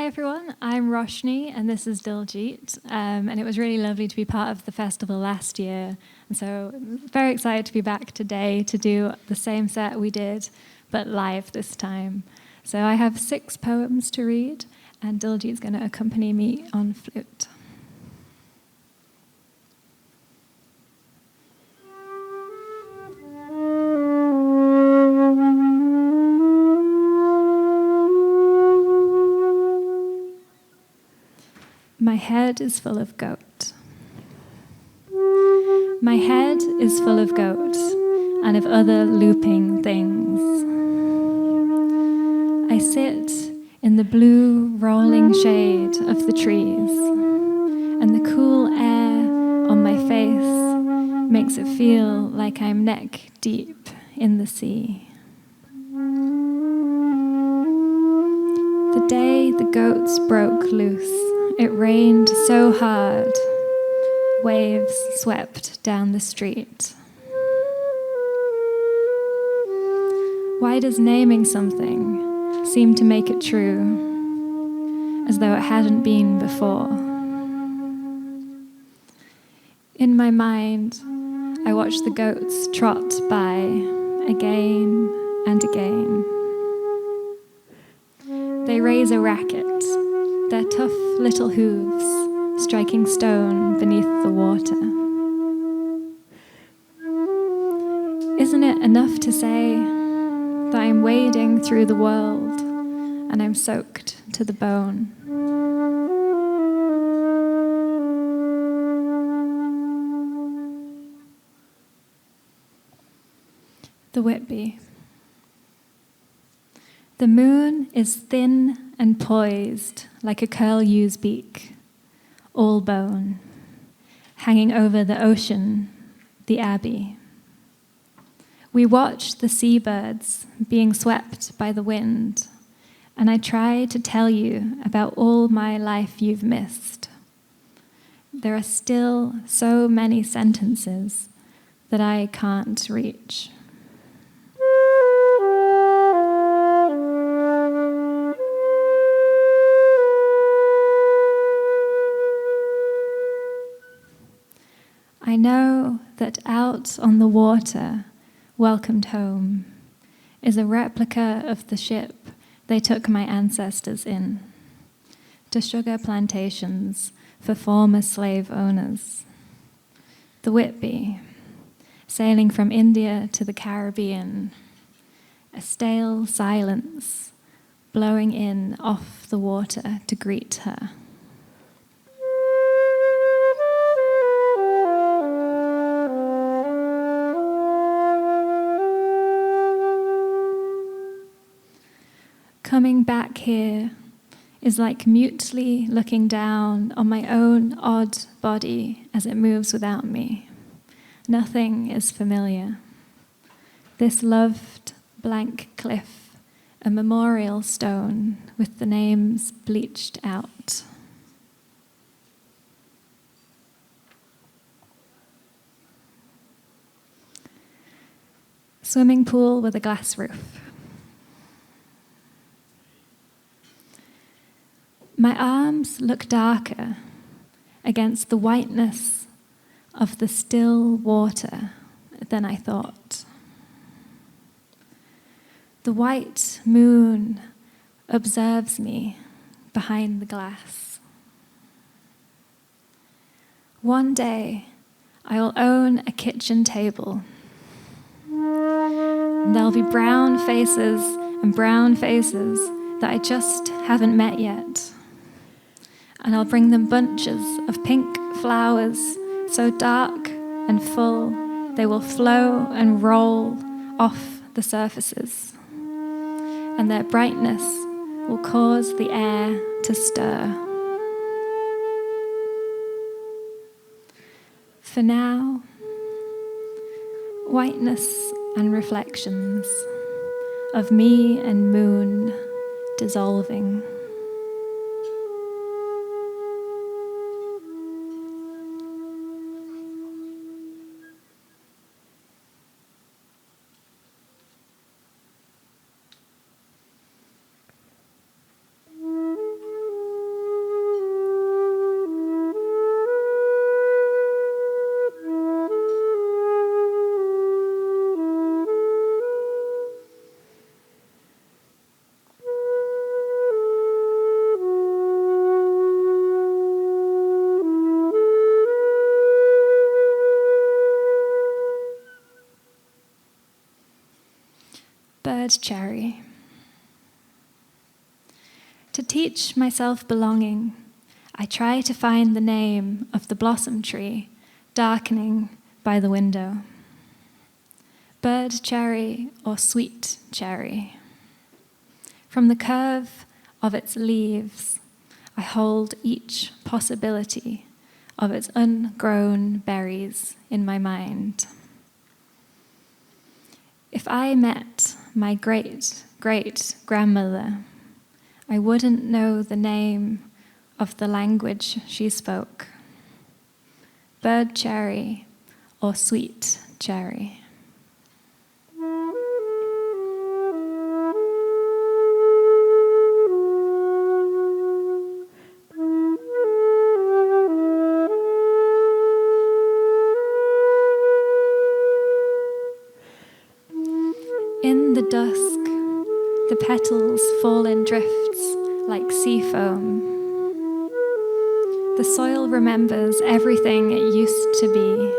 everyone, I'm Roshni and this is Diljeet, and it was really lovely to be part of the festival last year, and so very excited to be back today to do the same set we did, but live this time. So I have 6 poems to read, and Diljeet's going to accompany me on flute. My head is full of goat. My head is full of goat and of other looping things. I sit in the blue rolling shade of the trees, and the cool air on my face makes it feel like I'm neck deep in the sea. The day the goats broke loose, it rained so hard, waves swept down the street. Why does naming something seem to make it true, as though it hadn't been before? In my mind, I watch the goats trot by again and again. They raise a racket, their tough little hooves striking stone beneath the water. Isn't it enough to say that I'm wading through the world and I'm soaked to the bone? The Whitby. The moon is thin and poised like a curlew's beak, all bone, hanging over the ocean, the Abbey. We watch the seabirds being swept by the wind, and I try to tell you about all my life you've missed. There are still so many sentences that I can't reach. I know that out on the water, welcomed home, is a replica of the ship they took my ancestors in, to sugar plantations for former slave owners. The Whitby, sailing from India to the Caribbean, a stale silence blowing in off the water to greet her. Coming back here is like mutely looking down on my own odd body as it moves without me. Nothing is familiar. This loved blank cliff, a memorial stone with the names bleached out. Swimming pool with a glass roof. My arms look darker against the whiteness of the still water than I thought. The white moon observes me behind the glass. One day, I will own a kitchen table. And there'll be brown faces that I just haven't met yet. And I'll bring them bunches of pink flowers so dark and full they will flow and roll off the surfaces, and their brightness will cause the air to stir. For now, whiteness and reflections of me and moon dissolving. Bird cherry. To teach myself belonging, I try to find the name of the blossom tree darkening by the window. Bird cherry or sweet cherry. From the curve of its leaves, I hold each possibility of its ungrown berries in my mind. If I met my great-great-grandmother, I wouldn't know the name of the language she spoke. Bird cherry or sweet cherry. In the dusk, the petals fall in drifts like sea foam. The soil remembers everything it used to be.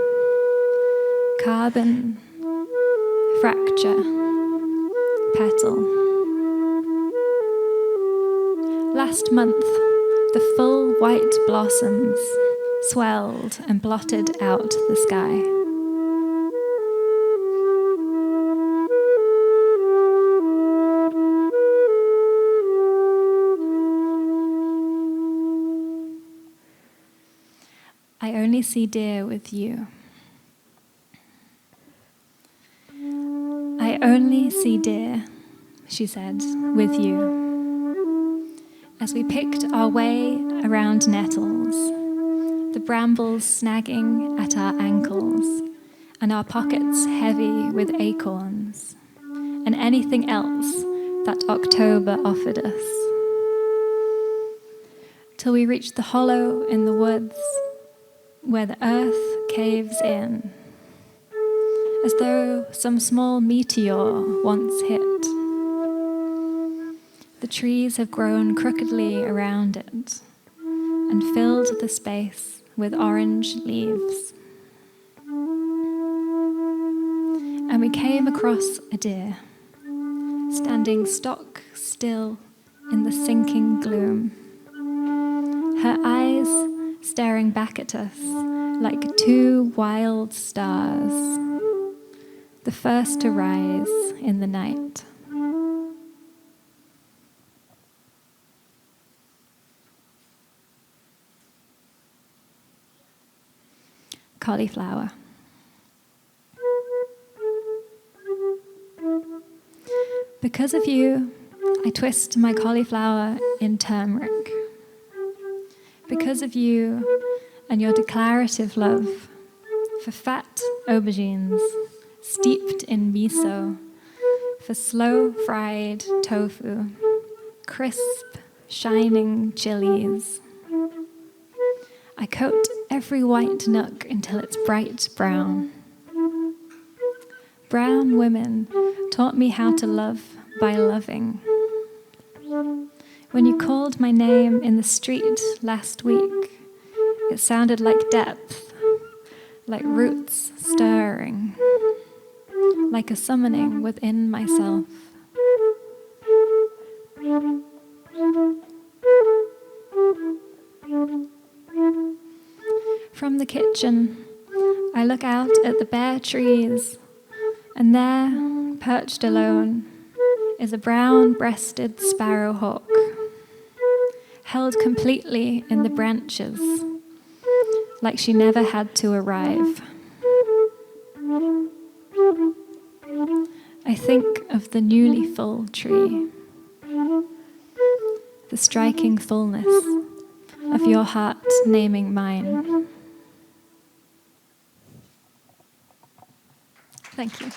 Carbon, fracture, petal. Last month, the full white blossoms swelled and blotted out the sky. I only see deer with you. I only see deer, she said, with you. As we picked our way around nettles, the brambles snagging at our ankles, and our pockets heavy with acorns, and anything else that October offered us. Till we reached the hollow in the woods, where the earth caves in, as though some small meteor once hit. The trees have grown crookedly around it and filled the space with orange leaves. And we came across a deer, standing stock still in the sinking gloom, her eyes staring back at us like two wild stars, the first to rise in the night. Cauliflower. Because of you, I twist my cauliflower in turmeric. Because of you and your declarative love for fat aubergines steeped in miso, for slow-fried tofu, crisp, shining chilies. I coat every white nook until it's bright brown. Brown women taught me how to love by loving. When you called my name in the street last week, it sounded like depth, like roots stirring, like a summoning within myself. From the kitchen, I look out at the bare trees, and there, perched alone, is a brown-breasted sparrowhawk, held completely in the branches, like she never had to arrive. I think of the newly full tree, the striking fullness of your heart naming mine. Thank you.